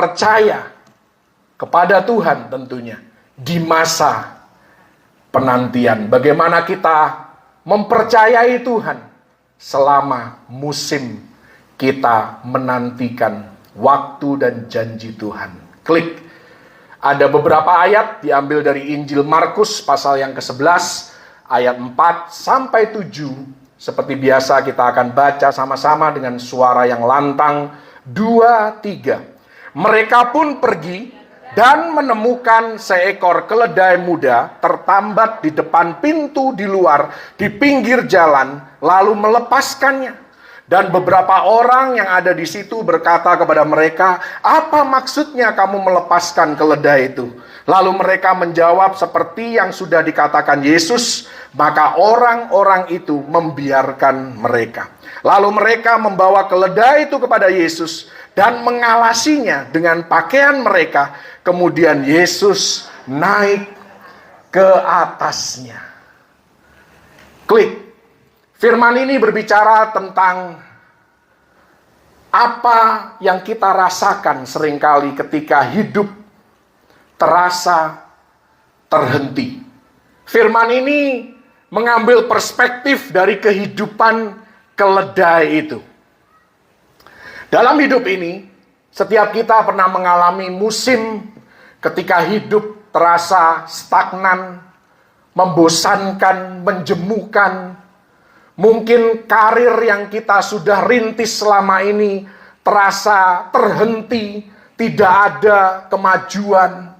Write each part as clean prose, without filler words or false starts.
percaya kepada Tuhan tentunya di masa penantian. Bagaimana kita mempercayai Tuhan selama musim kita menantikan waktu dan janji Tuhan. Klik. Ada beberapa ayat diambil dari Injil Markus pasal yang ke-11 ayat 4 sampai 7. Seperti biasa kita akan baca sama-sama dengan suara yang lantang. 2, 3. Mereka pun pergi dan menemukan seekor keledai muda tertambat di depan pintu di luar di pinggir jalan, lalu melepaskannya. Dan beberapa orang yang ada di situ berkata kepada mereka, "Apa maksudnya kamu melepaskan keledai itu?" Lalu mereka menjawab seperti yang sudah dikatakan Yesus. Maka orang-orang itu membiarkan mereka. Lalu mereka membawa keledai itu kepada Yesus dan mengalasinya dengan pakaian mereka. Kemudian Yesus naik ke atasnya. Klik. Firman ini berbicara tentang apa yang kita rasakan seringkali ketika hidup terasa terhenti. Firman ini mengambil perspektif dari kehidupan keledai itu. Dalam hidup ini, setiap kita pernah mengalami musim ketika hidup terasa stagnan, membosankan, menjemukan. Mungkin karir yang kita sudah rintis selama ini terasa terhenti, tidak ada kemajuan.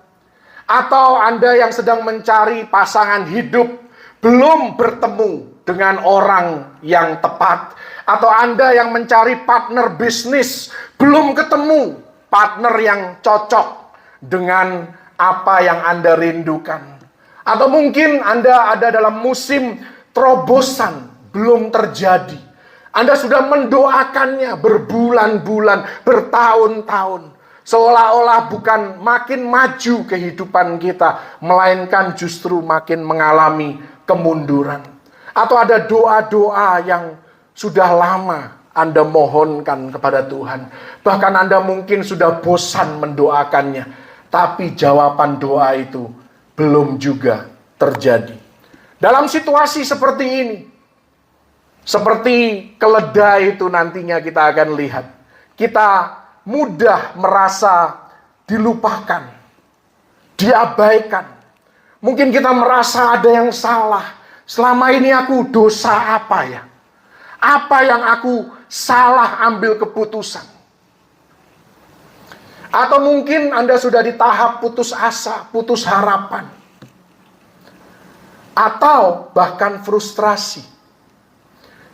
Atau Anda yang sedang mencari pasangan hidup, belum bertemu dengan orang yang tepat. Atau Anda yang mencari partner bisnis, belum ketemu partner yang cocok dengan apa yang Anda rindukan. Atau mungkin Anda ada dalam musim terobosan, belum terjadi. Anda sudah mendoakannya berbulan-bulan, bertahun-tahun. Seolah-olah bukan makin maju kehidupan kita, melainkan justru makin mengalami kemunduran. Atau ada doa-doa yang sudah lama Anda mohonkan kepada Tuhan. Bahkan Anda mungkin sudah bosan mendoakannya. Tapi jawaban doa itu belum juga terjadi. Dalam situasi seperti ini, seperti keledai itu nantinya kita akan lihat. Kita mudah merasa dilupakan, diabaikan. Mungkin kita merasa ada yang salah. Selama ini aku dosa apa ya? Apa yang aku salah ambil keputusan? Atau mungkin Anda sudah di tahap putus asa, putus harapan. Atau bahkan frustrasi.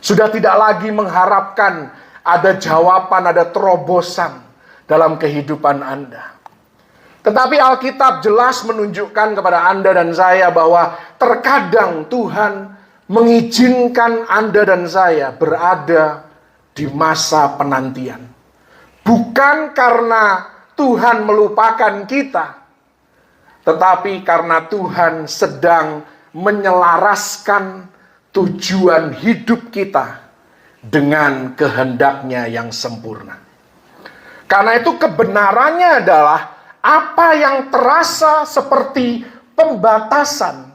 Sudah tidak lagi mengharapkan ada jawaban, ada terobosan dalam kehidupan Anda. Tetapi Alkitab jelas menunjukkan kepada Anda dan saya bahwa terkadang Tuhan mengizinkan Anda dan saya berada di masa penantian. Bukan karena Tuhan melupakan kita, tetapi karena Tuhan sedang menyelaraskan tujuan hidup kita dengan kehendaknya yang sempurna. Karena itu kebenarannya adalah apa yang terasa seperti pembatasan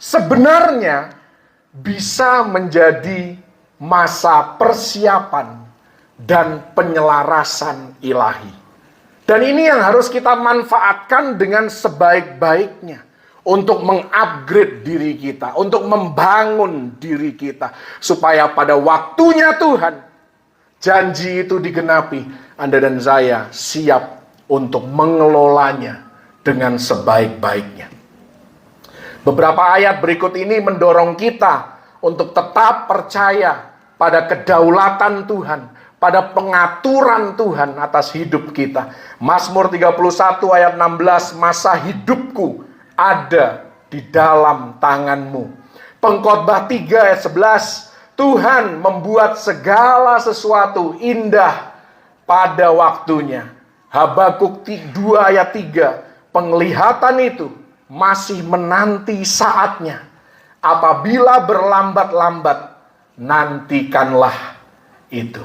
sebenarnya bisa menjadi masa persiapan dan penyelarasan ilahi. Dan ini yang harus kita manfaatkan dengan sebaik-baiknya. Untuk mengupgrade diri kita, untuk membangun diri kita. Supaya pada waktunya Tuhan, janji itu digenapi. Anda dan saya siap untuk mengelolanya dengan sebaik-baiknya. Beberapa ayat berikut ini mendorong kita untuk tetap percaya pada kedaulatan Tuhan, pada pengaturan Tuhan atas hidup kita. Mazmur 31 ayat 16, masa hidupku ada di dalam tangan-Mu. Pengkhotbah 3 ayat 11, Tuhan membuat segala sesuatu indah pada waktunya. Habakuk 2 ayat 3, penglihatan itu masih menanti saatnya. Apabila berlambat-lambat, nantikanlah itu.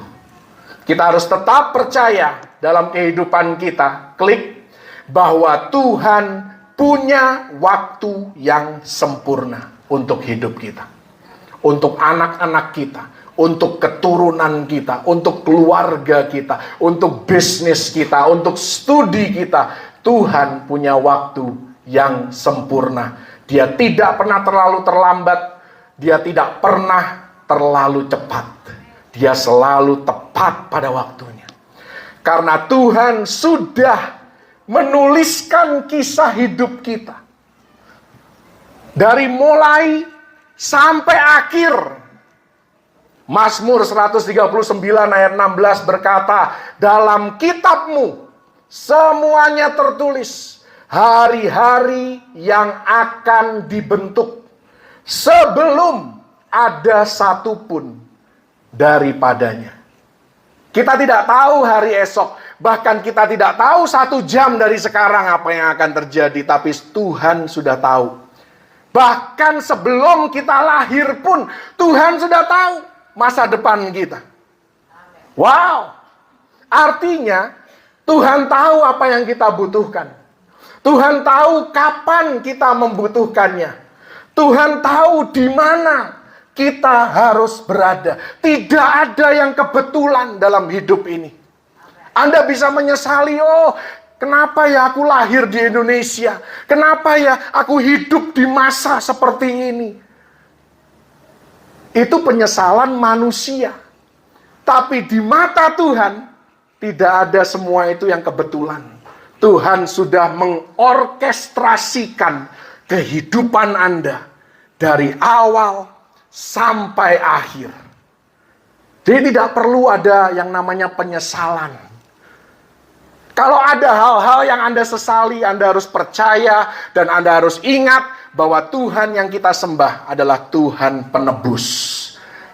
Kita harus tetap percaya dalam kehidupan kita, klik, bahwa Tuhan punya waktu yang sempurna untuk hidup kita, untuk anak-anak kita, untuk keturunan kita, untuk keluarga kita, untuk bisnis kita, untuk studi kita. Tuhan punya waktu yang sempurna. Dia tidak pernah terlalu terlambat, dia tidak pernah terlalu cepat. Dia selalu tepat pada waktunya. Karena Tuhan sudah menuliskan kisah hidup kita. Dari mulai sampai akhir. Mazmur 139 ayat 16 berkata, dalam kitabmu semuanya tertulis, hari-hari yang akan dibentuk sebelum ada satupun daripadanya. Kita tidak tahu hari esok, bahkan kita tidak tahu 1 jam dari sekarang apa yang akan terjadi, tapi Tuhan sudah tahu. Bahkan sebelum kita lahir pun Tuhan sudah tahu masa depan kita. Wow, artinya Tuhan tahu apa yang kita butuhkan. Tuhan tahu kapan kita membutuhkannya. Tuhan tahu di mana kita harus berada. Tidak ada yang kebetulan dalam hidup ini. Anda bisa menyesali, oh kenapa ya aku lahir di Indonesia? Kenapa ya aku hidup di masa seperti ini? Itu penyesalan manusia. Tapi di mata Tuhan, tidak ada semua itu yang kebetulan. Tuhan sudah mengorkestrasikan kehidupan Anda dari awal sampai akhir. Jadi tidak perlu ada yang namanya penyesalan. Kalau ada hal-hal yang Anda sesali, Anda harus percaya dan Anda harus ingat bahwa Tuhan yang kita sembah adalah Tuhan penebus.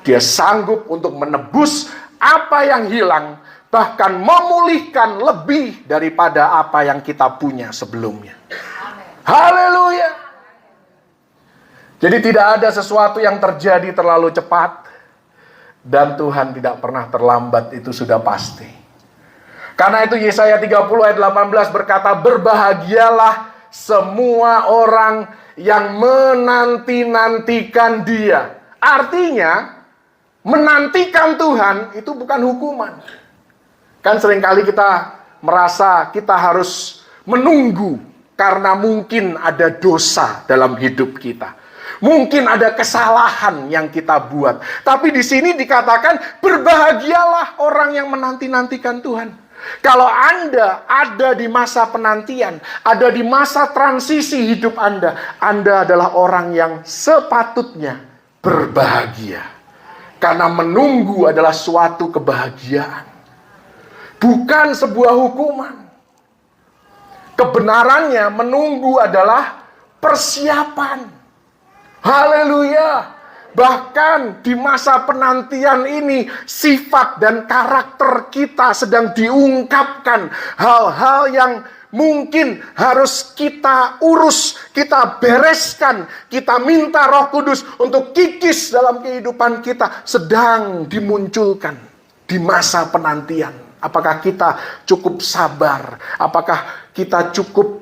Dia sanggup untuk menebus apa yang hilang, bahkan memulihkan lebih daripada apa yang kita punya sebelumnya. Haleluya. Jadi tidak ada sesuatu yang terjadi terlalu cepat, dan Tuhan tidak pernah terlambat, itu sudah pasti. Karena itu Yesaya 30 ayat 18 berkata, berbahagialah semua orang yang menanti-nantikan Dia. Artinya, menantikan Tuhan itu bukan hukuman. Kan seringkali kita merasa kita harus menunggu karena mungkin ada dosa dalam hidup kita. Mungkin ada kesalahan yang kita buat. Tapi di sini dikatakan berbahagialah orang yang menanti-nantikan Tuhan. Kalau Anda ada di masa penantian, ada di masa transisi hidup Anda adalah orang yang sepatutnya berbahagia. Karena menunggu adalah suatu kebahagiaan. Bukan sebuah hukuman. Kebenarannya menunggu adalah persiapan. Haleluya. Bahkan di masa penantian ini, sifat dan karakter kita sedang diungkapkan. Hal-hal yang mungkin harus kita urus, kita bereskan, kita minta Roh Kudus untuk kikis dalam kehidupan kita, sedang dimunculkan di masa penantian. Apakah kita cukup sabar? Apakah kita cukup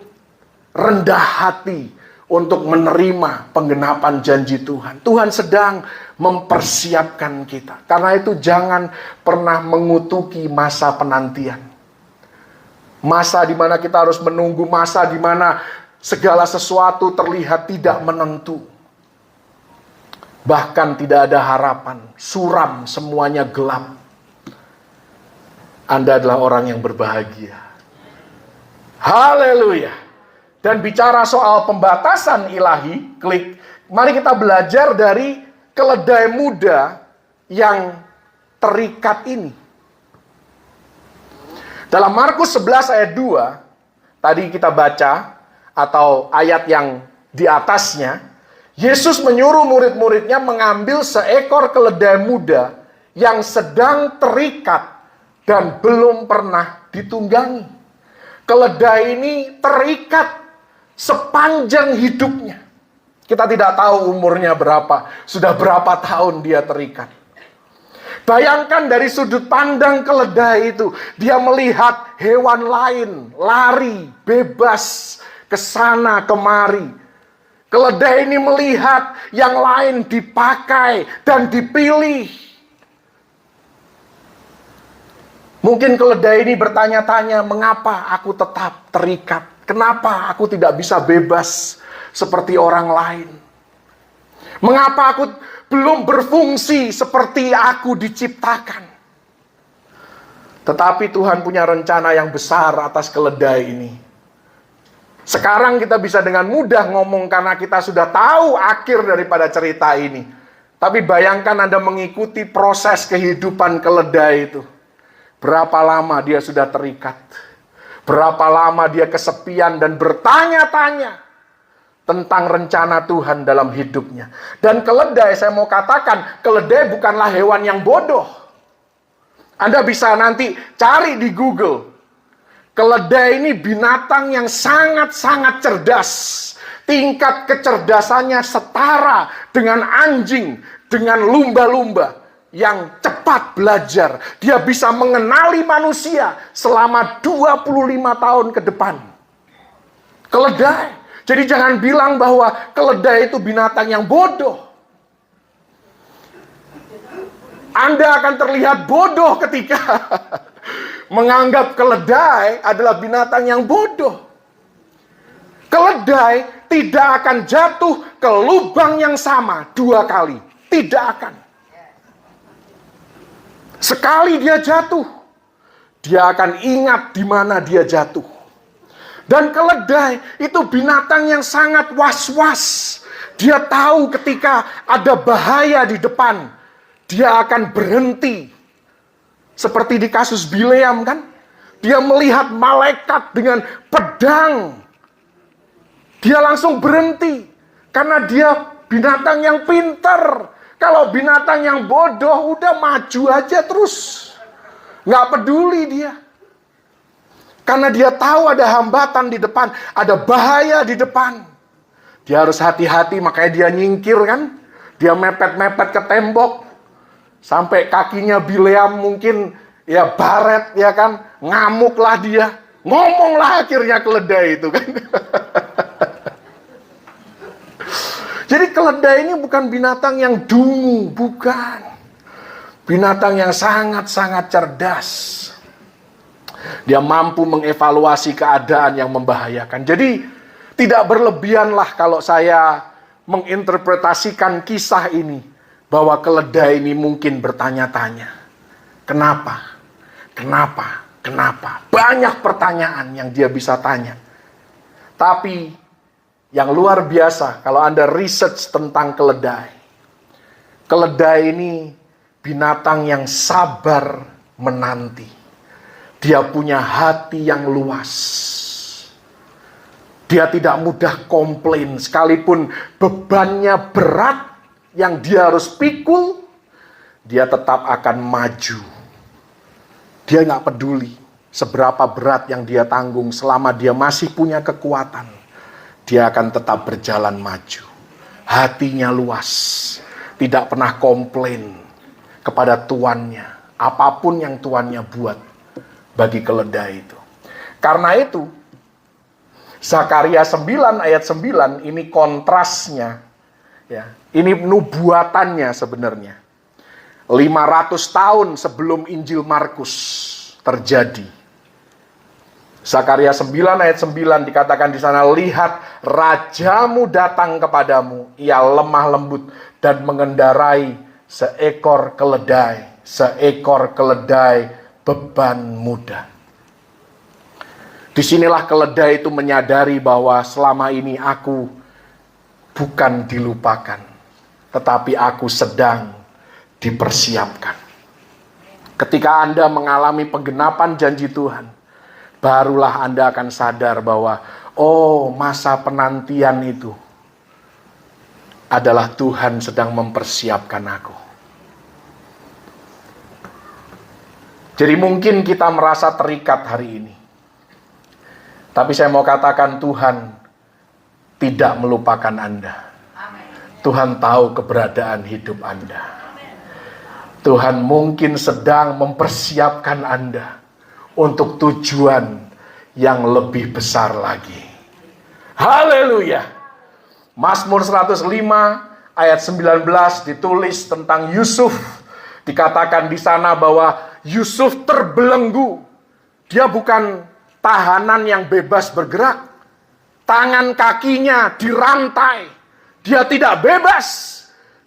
rendah hati untuk menerima penggenapan janji Tuhan? Tuhan sedang mempersiapkan kita. Karena itu jangan pernah mengutuki masa penantian. Masa di mana kita harus menunggu, masa di mana segala sesuatu terlihat tidak menentu. Bahkan tidak ada harapan, suram, semuanya gelap. Anda adalah orang yang berbahagia. Haleluya. Dan bicara soal pembatasan ilahi, klik. Mari kita belajar dari keledai muda yang terikat ini. Dalam Markus 11 ayat 2, tadi kita baca, atau ayat yang di atasnya, Yesus menyuruh murid-muridnya mengambil seekor keledai muda yang sedang terikat dan belum pernah ditunggangi. Keledai ini terikat sepanjang hidupnya. Kita tidak tahu umurnya berapa, sudah berapa tahun dia terikat. Bayangkan dari sudut pandang keledai itu, dia melihat hewan lain lari bebas ke sana kemari. Keledai ini melihat yang lain dipakai dan dipilih. Mungkin keledai ini bertanya-tanya, mengapa aku tetap terikat? Kenapa aku tidak bisa bebas seperti orang lain? Mengapa aku belum berfungsi seperti aku diciptakan? Tetapi Tuhan punya rencana yang besar atas keledai ini. Sekarang kita bisa dengan mudah ngomong karena kita sudah tahu akhir daripada cerita ini. Tapi bayangkan Anda mengikuti proses kehidupan keledai itu. Berapa lama dia sudah terikat? Berapa lama dia kesepian dan bertanya-tanya tentang rencana Tuhan dalam hidupnya. Dan keledai, saya mau katakan, keledai bukanlah hewan yang bodoh. Anda bisa nanti cari di Google. Keledai ini binatang yang sangat-sangat cerdas. Tingkat kecerdasannya setara dengan anjing, dengan lumba-lumba yang cepat belajar. Dia bisa mengenali manusia selama 25 tahun ke depan. Keledai. Jadi jangan bilang bahwa keledai itu binatang yang bodoh. Anda akan terlihat bodoh ketika menganggap keledai adalah binatang yang bodoh. Keledai tidak akan jatuh ke lubang yang sama 2 kali. Tidak akan. Sekali dia jatuh, dia akan ingat di mana dia jatuh. Dan keledai itu binatang yang sangat was-was. Dia tahu ketika ada bahaya di depan, dia akan berhenti. Seperti di kasus Bileam kan? Dia melihat malaikat dengan pedang. Dia langsung berhenti. Karena dia binatang yang pintar. Kalau binatang yang bodoh, udah maju aja terus. Nggak peduli dia. Karena dia tahu ada hambatan di depan, ada bahaya di depan. Dia harus hati-hati, makanya dia nyingkir kan. Dia mepet-mepet ke tembok. Sampai kakinya Bileam mungkin ya baret ya kan. Ngamuklah dia. Ngomonglah akhirnya keledai itu kan. Jadi keledai ini bukan binatang yang dungu, bukan. Binatang yang sangat-sangat cerdas. Dia mampu mengevaluasi keadaan yang membahayakan. Jadi tidak berlebihanlah kalau saya menginterpretasikan kisah ini. Bahwa keledai ini mungkin bertanya-tanya. Kenapa? Kenapa? Kenapa? Banyak pertanyaan yang dia bisa tanya. Tapi yang luar biasa kalau Anda research tentang keledai. Keledai ini binatang yang sabar menanti. Dia punya hati yang luas. Dia tidak mudah komplain. Sekalipun bebannya berat yang dia harus pikul, dia tetap akan maju. Dia nggak peduli seberapa berat yang dia tanggung. Selama dia masih punya kekuatan, dia akan tetap berjalan maju. Hatinya luas. Tidak pernah komplain kepada tuannya. Apapun yang tuannya buat. Bagi keledai itu. Karena itu, Zakaria 9 ayat 9 ini kontrasnya. Ya, ini nubuatannya sebenarnya. 500 tahun sebelum Injil Markus terjadi. Zakaria 9 ayat 9 dikatakan di sana, lihat rajamu datang kepadamu, ia lemah lembut dan mengendarai seekor keledai beban muda. Disinilah keledai itu menyadari bahwa selama ini aku bukan dilupakan, tetapi aku sedang dipersiapkan. Ketika Anda mengalami penggenapan janji Tuhan, barulah Anda akan sadar bahwa oh, masa penantian itu adalah Tuhan sedang mempersiapkan aku. Jadi mungkin kita merasa terikat hari ini. Tapi saya mau katakan Tuhan tidak melupakan Anda. Tuhan tahu keberadaan hidup Anda. Tuhan mungkin sedang mempersiapkan Anda untuk tujuan yang lebih besar lagi. Haleluya. Mazmur 105 ayat 19 ditulis tentang Yusuf. Dikatakan di sana bahwa Yusuf terbelenggu. Dia bukan tahanan yang bebas bergerak. Tangan kakinya dirantai. Dia tidak bebas.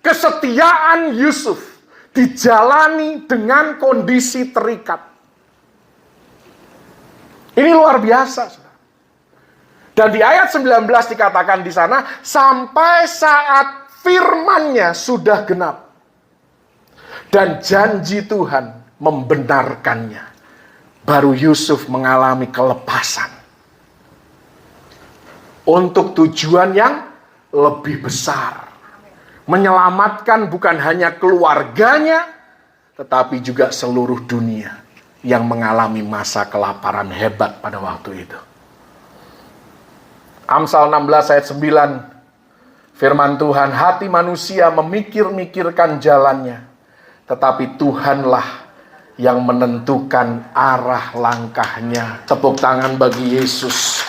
Kesetiaan Yusuf dijalani dengan kondisi terikat. Ini luar biasa. Dan di ayat 19 dikatakan di sana, sampai saat firman-Nya sudah genap. Dan janji Tuhan membenarkannya. Baru Yusuf mengalami kelepasan. Untuk tujuan yang lebih besar. Menyelamatkan bukan hanya keluarganya, tetapi juga seluruh dunia yang mengalami masa kelaparan hebat pada waktu itu. Amsal 16 ayat 9, firman Tuhan, hati manusia memikir-mikirkan jalannya, tetapi Tuhanlah yang menentukan arah langkahnya. Tepuk tangan bagi Yesus.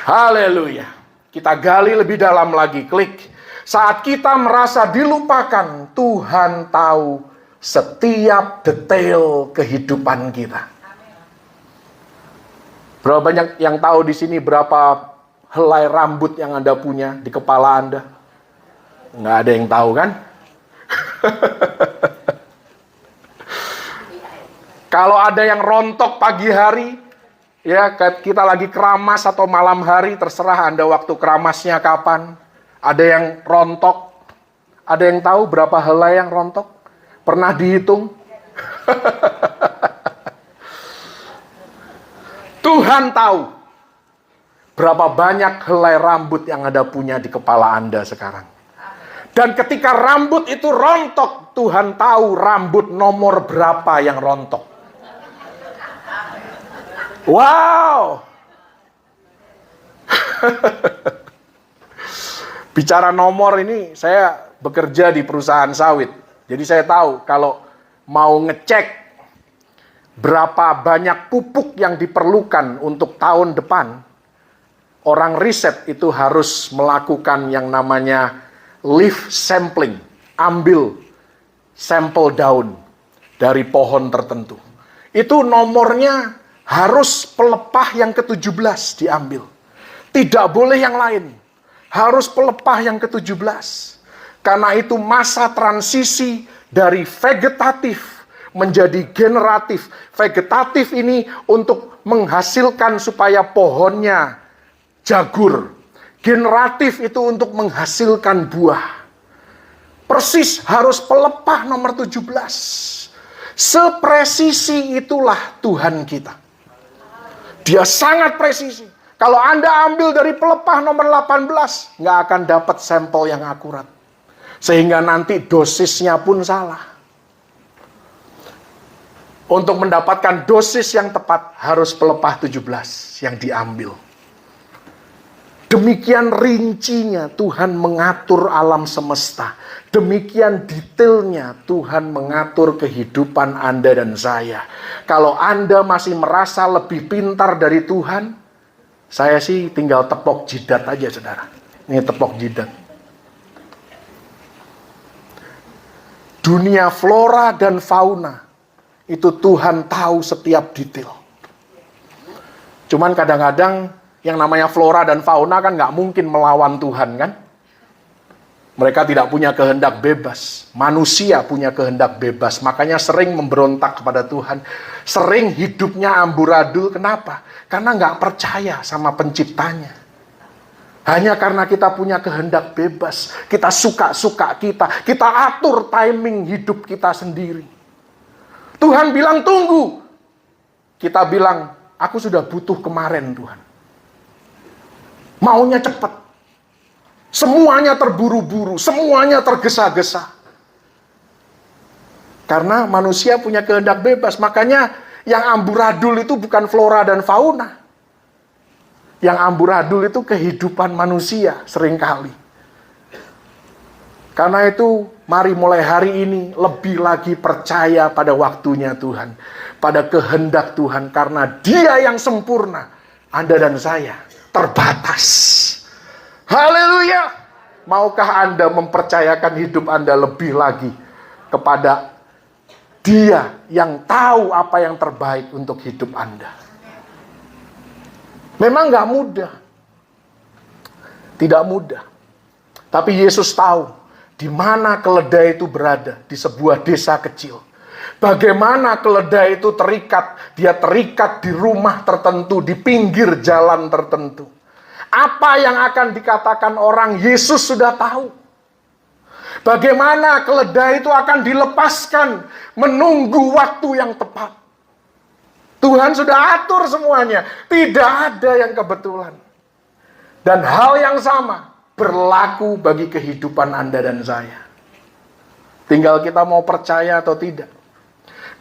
Haleluya. Kita gali lebih dalam lagi, klik. Saat kita merasa dilupakan, Tuhan tahu setiap detail kehidupan kita. Berapa banyak yang tahu di sini berapa helai rambut yang Anda punya di kepala Anda? Nggak ada yang tahu kan? Kalau ada yang rontok pagi hari, ya kita lagi keramas atau malam hari, terserah Anda waktu keramasnya kapan. Ada yang rontok, ada yang tahu berapa helai yang rontok? Pernah dihitung? Tuhan tahu berapa banyak helai rambut yang Anda punya di kepala Anda sekarang. Dan ketika rambut itu rontok, Tuhan tahu rambut nomor berapa yang rontok. Wow. Bicara nomor ini, saya bekerja di perusahaan sawit. Jadi saya tahu kalau mau ngecek berapa banyak pupuk yang diperlukan untuk tahun depan, orang riset itu harus melakukan yang namanya leaf sampling. Ambil sampel daun dari pohon tertentu. Itu nomornya harus pelepah yang ke-17 diambil. Tidak boleh yang lain. Harus pelepah yang ke-17. Karena itu masa transisi dari vegetatif menjadi generatif. Vegetatif ini untuk menghasilkan supaya pohonnya jagur. Generatif itu untuk menghasilkan buah. Persis harus pelepah nomor 17. Sepresisi itulah Tuhan kita. Dia sangat presisi. Kalau Anda ambil dari pelepah nomor 18, nggak akan dapat sampel yang akurat. Sehingga nanti dosisnya pun salah. Untuk mendapatkan dosis yang tepat, harus pelepah 17 yang diambil. Demikian rincinya Tuhan mengatur alam semesta. Demikian detailnya Tuhan mengatur kehidupan Anda dan saya. Kalau Anda masih merasa lebih pintar dari Tuhan, saya sih tinggal tepok jidat aja, saudara. Ini tepok jidat. Dunia flora dan fauna, itu Tuhan tahu setiap detail. Cuman kadang-kadang yang namanya flora dan fauna kan nggak mungkin melawan Tuhan kan? Mereka tidak punya kehendak bebas. Manusia punya kehendak bebas. Makanya sering memberontak kepada Tuhan. Sering hidupnya amburadul. Kenapa? Karena nggak percaya sama penciptanya. Hanya karena kita punya kehendak bebas. Kita suka-suka kita. Kita atur timing hidup kita sendiri. Tuhan bilang tunggu. Kita bilang, aku sudah butuh kemarin Tuhan. Maunya cepat. Semuanya terburu-buru, semuanya tergesa-gesa. Karena manusia punya kehendak bebas, makanya yang amburadul itu bukan flora dan fauna. Yang amburadul itu kehidupan manusia seringkali. Karena itu, mari mulai hari ini lebih lagi percaya pada waktunya Tuhan, pada kehendak Tuhan, karena Dia yang sempurna, Anda dan saya terbatas. Haleluya! Maukah Anda mempercayakan hidup Anda lebih lagi kepada Dia yang tahu apa yang terbaik untuk hidup Anda? Memang gak mudah. Tidak mudah. Tapi Yesus tahu di mana keledai itu berada, di sebuah desa kecil. Bagaimana keledai itu terikat, dia terikat di rumah tertentu, di pinggir jalan tertentu. Apa yang akan dikatakan orang, Yesus sudah tahu. Bagaimana keledai itu akan dilepaskan, menunggu waktu yang tepat. Tuhan sudah atur semuanya, tidak ada yang kebetulan. Dan hal yang sama berlaku bagi kehidupan Anda dan saya. Tinggal kita mau percaya atau tidak.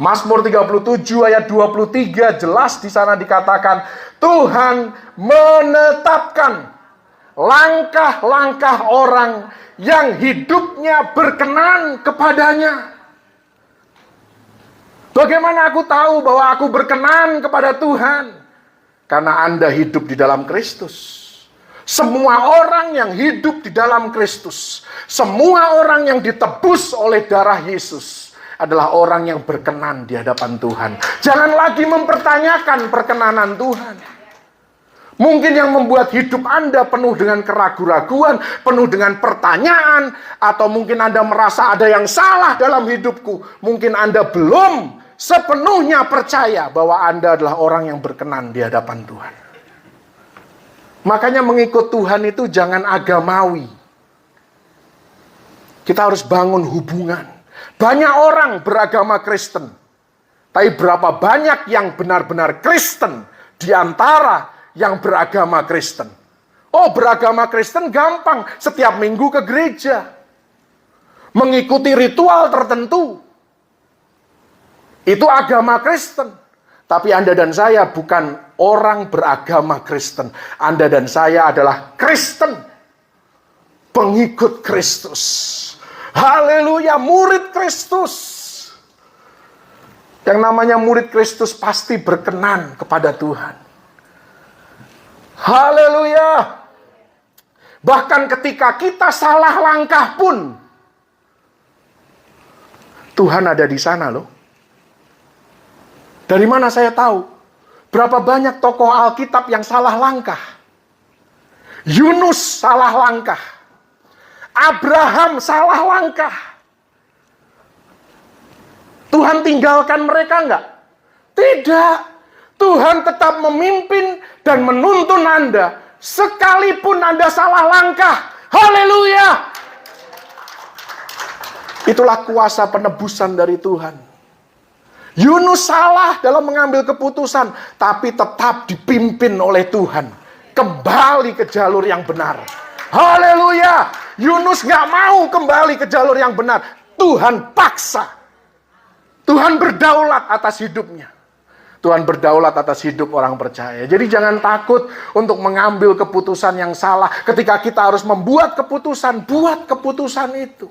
Mazmur 37 ayat 23 jelas di sana dikatakan, Tuhan menetapkan langkah-langkah orang yang hidupnya berkenan kepadanya. Bagaimana aku tahu bahwa aku berkenan kepada Tuhan? Karena Anda hidup di dalam Kristus. Semua orang yang hidup di dalam Kristus, semua orang yang ditebus oleh darah Yesus adalah orang yang berkenan di hadapan Tuhan. Jangan lagi mempertanyakan perkenanan Tuhan. Mungkin yang membuat hidup Anda penuh dengan keraguan-raguan, penuh dengan pertanyaan, atau mungkin Anda merasa ada yang salah dalam hidupku. Mungkin Anda belum sepenuhnya percaya bahwa Anda adalah orang yang berkenan di hadapan Tuhan. Makanya mengikut Tuhan itu jangan agamawi. Kita harus bangun hubungan. Banyak orang beragama Kristen. Tapi berapa banyak yang benar-benar Kristen di antara yang beragama Kristen? Oh, beragama Kristen gampang. Setiap minggu ke gereja. Mengikuti ritual tertentu. Itu agama Kristen. Tapi Anda dan saya bukan orang beragama Kristen. Anda dan saya adalah Kristen. Pengikut Kristus. Haleluya, murid Kristus. Yang namanya murid Kristus pasti berkenan kepada Tuhan. Haleluya. Bahkan ketika kita salah langkah pun, Tuhan ada di sana loh. Dari mana saya tahu? Berapa banyak tokoh Alkitab yang salah langkah? Yunus salah langkah. Abraham salah langkah. Tuhan tinggalkan mereka enggak? Tidak. Tuhan tetap memimpin dan menuntun Anda. Sekalipun Anda salah langkah. Haleluya. Itulah kuasa penebusan dari Tuhan. Yunus salah dalam mengambil keputusan, tapi tetap dipimpin oleh Tuhan. Kembali ke jalur yang benar. Haleluya. Yunus gak mau kembali ke jalur yang benar. Tuhan paksa. Tuhan berdaulat atas hidupnya. Tuhan berdaulat atas hidup orang percaya. Jadi jangan takut untuk mengambil keputusan yang salah. Ketika kita harus membuat keputusan, buat keputusan itu.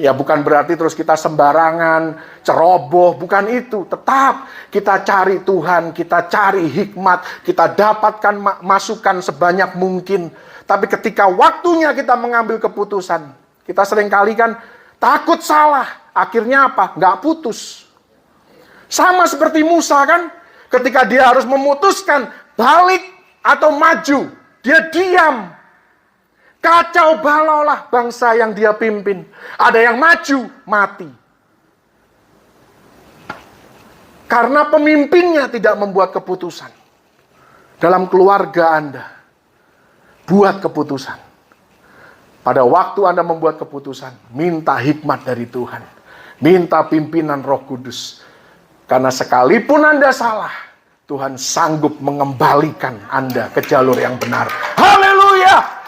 Ya bukan berarti terus kita sembarangan, ceroboh, bukan itu. Tetap kita cari Tuhan, kita cari hikmat, kita dapatkan masukan sebanyak mungkin. Tapi ketika waktunya kita mengambil keputusan, kita seringkali kan takut salah. Akhirnya apa? Nggak putus. Sama seperti Musa kan, ketika dia harus memutuskan balik atau maju, dia diam. Kacau balaulah bangsa yang dia pimpin. Ada yang maju, mati. Karena pemimpinnya tidak membuat keputusan. Dalam keluarga Anda, buat keputusan. Pada waktu Anda membuat keputusan, minta hikmat dari Tuhan. Minta pimpinan Roh Kudus. Karena sekalipun Anda salah, Tuhan sanggup mengembalikan Anda ke jalur yang benar. Haleluya!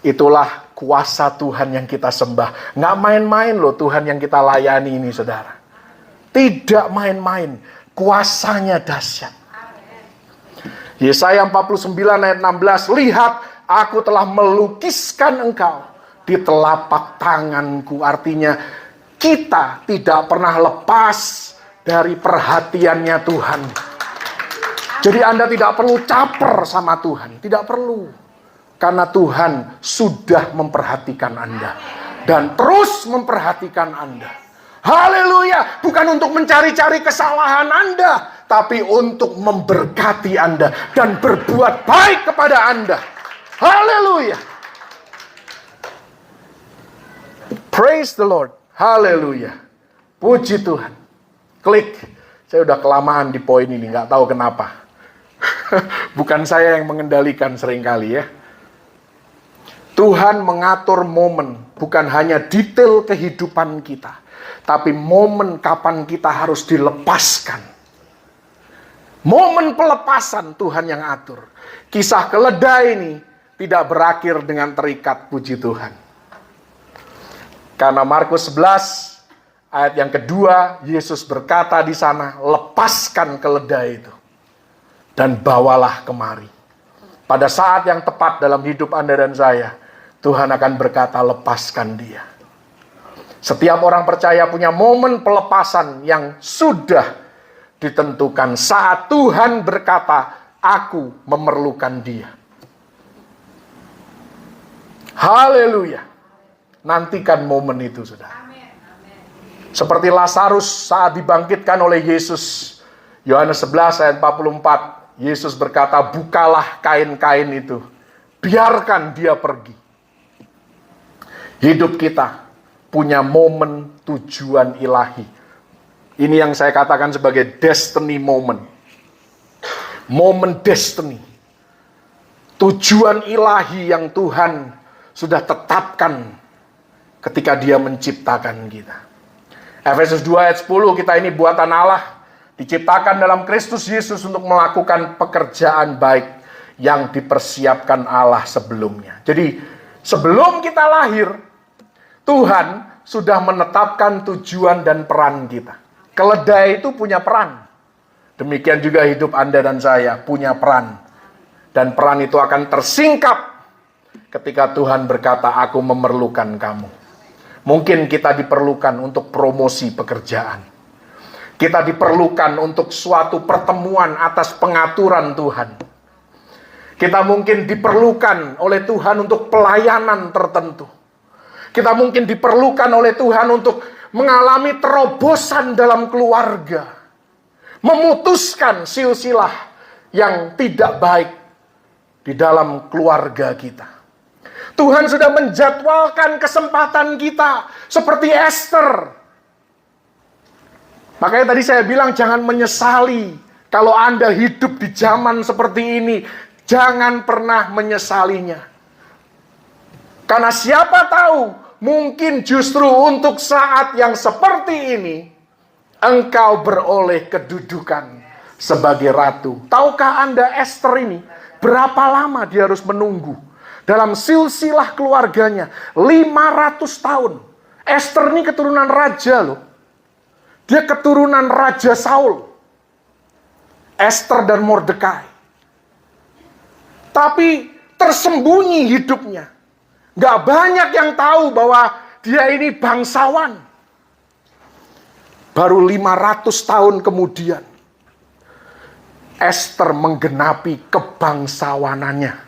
Itulah kuasa Tuhan yang kita sembah. Nggak main-main loh Tuhan yang kita layani ini, saudara. Tidak main-main. Kuasanya dahsyat. Yesaya 49 ayat 16. Lihat, aku telah melukiskan engkau di telapak tanganku. Artinya kita tidak pernah lepas dari perhatiannya Tuhan. Jadi Anda tidak perlu caper sama Tuhan, tidak perlu. Karena Tuhan sudah memperhatikan Anda dan terus memperhatikan Anda. Haleluya, bukan untuk mencari-cari kesalahan Anda, tapi untuk memberkati Anda dan berbuat baik kepada Anda. Haleluya. Praise the Lord. Haleluya. Puji Tuhan. Klik. Saya udah kelamaan di poin ini, nggak tahu kenapa. Bukan saya yang mengendalikan seringkali ya. Tuhan mengatur momen, bukan hanya detail kehidupan kita, tapi momen kapan kita harus dilepaskan. Momen pelepasan Tuhan yang atur. Kisah keledai ini tidak berakhir dengan terikat, puji Tuhan. Karena Markus 11 ayat yang kedua, Yesus berkata di sana, lepaskan keledai itu dan bawalah kemari. Pada saat yang tepat dalam hidup Anda dan saya, Tuhan akan berkata, lepaskan dia. Setiap orang percaya punya momen pelepasan yang sudah ditentukan saat Tuhan berkata, aku memerlukan dia. Haleluya. Nantikan momen itu, saudara. Seperti Lazarus saat dibangkitkan oleh Yesus. Yohanes 11 ayat 44. Yesus berkata, bukalah kain-kain itu. Biarkan dia pergi. Hidup kita punya momen tujuan ilahi. Ini yang saya katakan sebagai destiny moment. Momen destiny. Tujuan ilahi yang Tuhan sudah tetapkan ketika dia menciptakan kita. Efesus 2 ayat 10, kita ini buatan Allah, diciptakan dalam Kristus Yesus untuk melakukan pekerjaan baik yang dipersiapkan Allah sebelumnya. Jadi sebelum kita lahir, Tuhan sudah menetapkan tujuan dan peran kita. Keledai itu punya peran. Demikian juga hidup Anda dan saya punya peran. Dan peran itu akan tersingkap ketika Tuhan berkata, aku memerlukan kamu. Mungkin kita diperlukan untuk promosi pekerjaan. Kita diperlukan untuk suatu pertemuan atas pengaturan Tuhan. Kita mungkin diperlukan oleh Tuhan untuk pelayanan tertentu. Kita mungkin diperlukan oleh Tuhan untuk mengalami terobosan dalam keluarga. Memutuskan silsilah yang tidak baik di dalam keluarga kita. Tuhan sudah menjadwalkan kesempatan kita seperti Esther. Makanya tadi saya bilang jangan menyesali. Kalau Anda hidup di zaman seperti ini, jangan pernah menyesalinya. Karena siapa tahu, mungkin justru untuk saat yang seperti ini, engkau beroleh kedudukan sebagai ratu. Tahukah Anda Esther ini, berapa lama dia harus menunggu? Dalam silsilah keluarganya, 500 tahun. Esther ini keturunan raja loh. Dia keturunan Raja Saul. Esther dan Mordekai. Tapi tersembunyi hidupnya. Gak banyak yang tahu bahwa dia ini bangsawan. Baru 500 tahun kemudian, Esther menggenapi kebangsawanannya.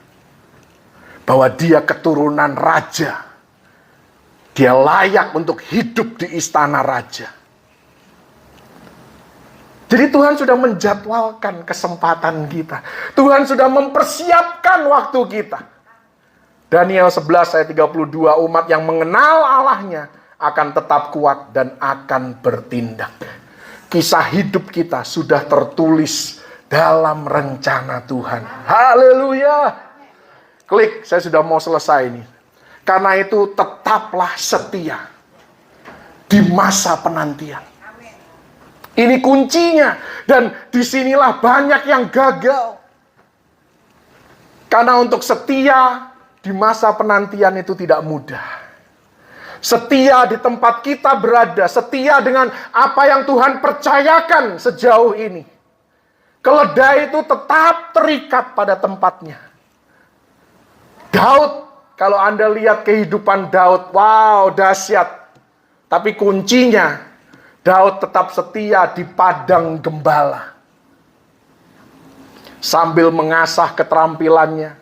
Bahwa dia keturunan raja. Dia layak untuk hidup di istana raja. Jadi Tuhan sudah menjadwalkan kesempatan kita. Tuhan sudah mempersiapkan waktu kita. Daniel 11 ayat 32, umat yang mengenal Allahnya akan tetap kuat dan akan bertindak. Kisah hidup kita sudah tertulis dalam rencana Tuhan. Haleluya. Klik, saya sudah mau selesai ini. Karena itu tetaplah setia di masa penantian. Ini kuncinya. Dan disinilah banyak yang gagal. Karena untuk setia di masa penantian itu tidak mudah. Setia di tempat kita berada. Setia dengan apa yang Tuhan percayakan sejauh ini. Keledai itu tetap terikat pada tempatnya. Daud kalau Anda lihat kehidupan Daud, wow, dahsyat. Tapi kuncinya, Daud tetap setia di padang gembala. Sambil mengasah keterampilannya,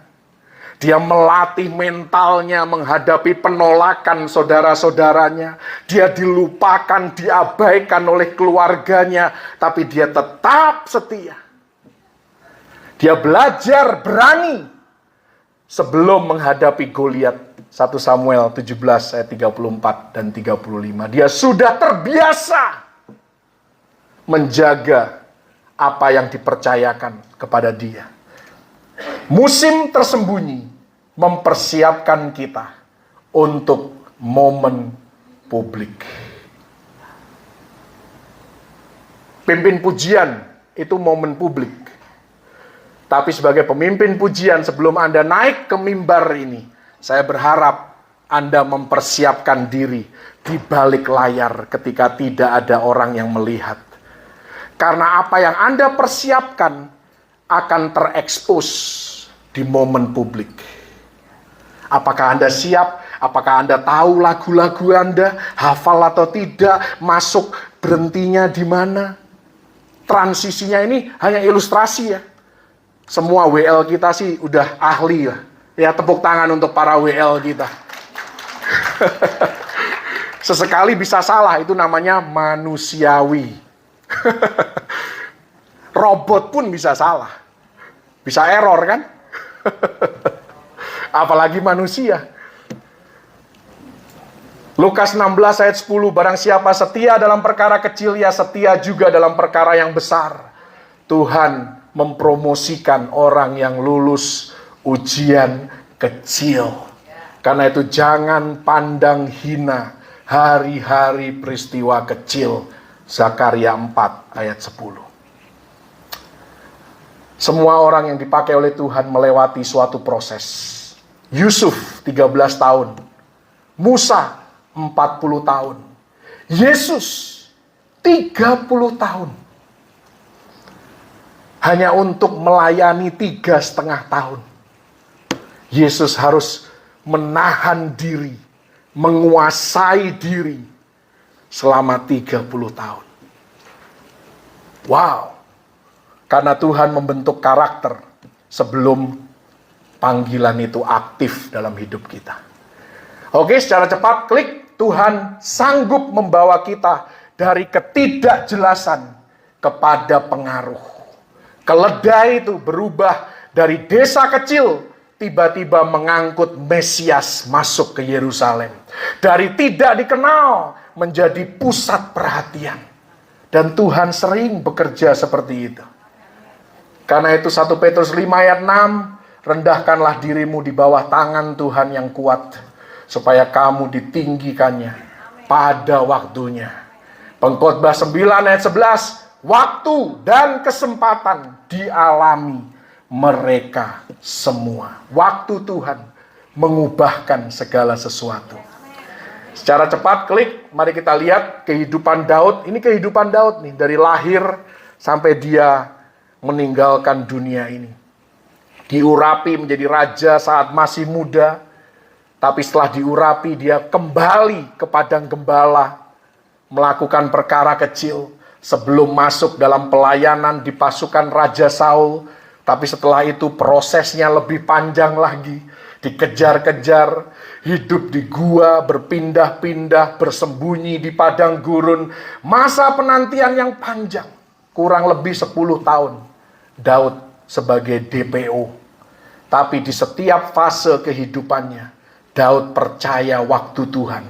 dia melatih mentalnya menghadapi penolakan saudara-saudaranya. Dia dilupakan, diabaikan oleh keluarganya, tapi dia tetap setia. Dia belajar berani sebelum menghadapi Goliat. 1 Samuel 17 ayat 34 dan 35. Dia sudah terbiasa menjaga apa yang dipercayakan kepada dia. Musim tersembunyi mempersiapkan kita untuk momen publik. Pimpin pujian itu momen publik. Tapi sebagai pemimpin pujian, sebelum Anda naik ke mimbar ini, saya berharap Anda mempersiapkan diri di balik layar ketika tidak ada orang yang melihat. Karena apa yang Anda persiapkan akan terekspos di momen publik. Apakah Anda siap? Apakah Anda tahu lagu-lagu Anda? Hafal atau tidak? Masuk berhentinya di mana? Transisinya ini hanya ilustrasi ya. Semua WL kita sih udah ahli lah. Ya, tepuk tangan untuk para WL kita. Sesekali bisa salah, itu namanya manusiawi. Robot pun bisa salah. Bisa error kan? Apalagi manusia. Lukas 16 ayat 10, barang siapa setia dalam perkara kecil, ia setia juga dalam perkara yang besar. Tuhan mempromosikan orang yang lulus ujian kecil. Karena itu jangan pandang hina hari-hari peristiwa kecil. Zakaria 4 ayat 10. Semua orang yang dipakai oleh Tuhan melewati suatu proses. Yusuf 13 tahun. Musa 40 tahun. Yesus 30 tahun. Hanya untuk melayani 3,5 tahun. Yesus harus menahan diri, menguasai diri selama 30 tahun. Wow. Karena Tuhan membentuk karakter sebelum panggilan itu aktif dalam hidup kita. Oke, secara cepat klik. Tuhan sanggup membawa kita dari ketidakjelasan kepada pengaruh. Keledai itu berubah dari desa kecil tiba-tiba mengangkut Mesias masuk ke Yerusalem. Dari tidak dikenal menjadi pusat perhatian. Dan Tuhan sering bekerja seperti itu. Karena itu 1 Petrus 5 ayat 6, rendahkanlah dirimu di bawah tangan Tuhan yang kuat, supaya kamu ditinggikannya pada waktunya. Pengkhotbah 9 ayat 11, waktu dan kesempatan dialami mereka semua. Waktu Tuhan mengubahkan segala sesuatu. Secara cepat klik, mari kita lihat kehidupan Daud. Ini kehidupan Daud nih, dari lahir sampai dia meninggalkan dunia ini. Diurapi menjadi raja saat masih muda, tapi setelah diurapi dia kembali ke padang gembala, melakukan perkara kecil sebelum masuk dalam pelayanan di pasukan Raja Saul. Tapi setelah itu prosesnya lebih panjang lagi, dikejar-kejar, hidup di gua, berpindah-pindah, bersembunyi di padang gurun, masa penantian yang panjang, kurang lebih 10 tahun. Daud sebagai DPO. Tapi di setiap fase kehidupannya, Daud percaya waktu Tuhan.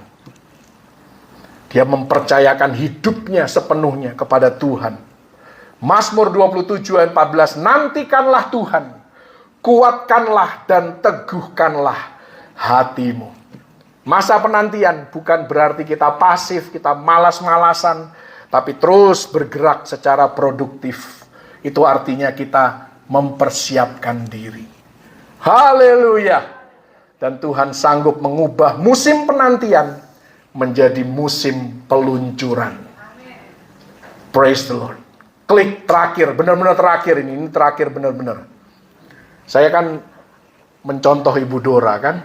Dia mempercayakan hidupnya sepenuhnya kepada Tuhan. Mazmur 27 ayat 14, nantikanlah Tuhan, kuatkanlah dan teguhkanlah hatimu. Masa penantian bukan berarti kita pasif, kita malas-malasan, tapi terus bergerak secara produktif. Itu artinya kita mempersiapkan diri. Haleluya. Dan Tuhan sanggup mengubah musim penantian menjadi musim peluncuran. Praise the Lord. Klik terakhir, benar-benar terakhir ini terakhir benar-benar. Saya kan mencontoh Ibu Dora kan.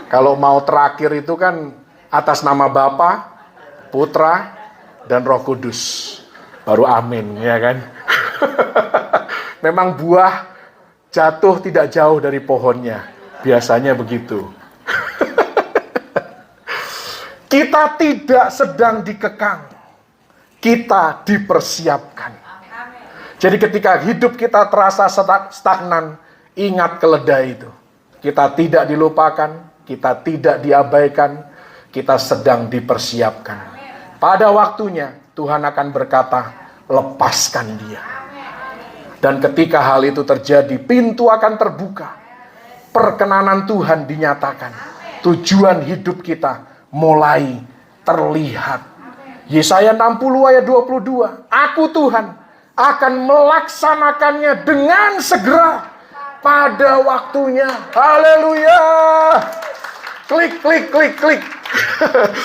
Kalau mau terakhir itu kan atas nama Bapa, Putra, dan Roh Kudus. Baru amin, ya kan? Memang buah jatuh tidak jauh dari pohonnya. Biasanya begitu. Kita tidak sedang dikekang. Kita dipersiapkan. Jadi ketika hidup kita terasa stagnan, ingat keledai itu. Kita tidak dilupakan, kita tidak diabaikan, kita sedang dipersiapkan. Pada waktunya Tuhan akan berkata, lepaskan dia. Dan ketika hal itu terjadi, pintu akan terbuka. Perkenanan Tuhan dinyatakan. Tujuan hidup kita mulai terlihat. Yesaya 60 ayat 22. Aku Tuhan akan melaksanakannya dengan segera pada waktunya. Haleluya. Klik, klik, klik, klik.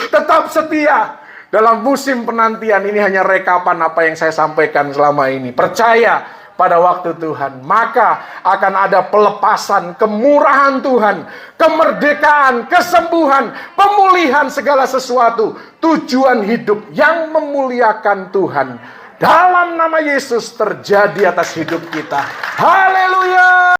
Tetap setia. Dalam musim penantian ini hanya rekapan apa yang saya sampaikan selama ini. Percaya pada waktu Tuhan. Maka akan ada pelepasan, kemurahan Tuhan, kemerdekaan, kesembuhan, pemulihan segala sesuatu. Tujuan hidup yang memuliakan Tuhan. Dalam nama Yesus terjadi atas hidup kita. Haleluya.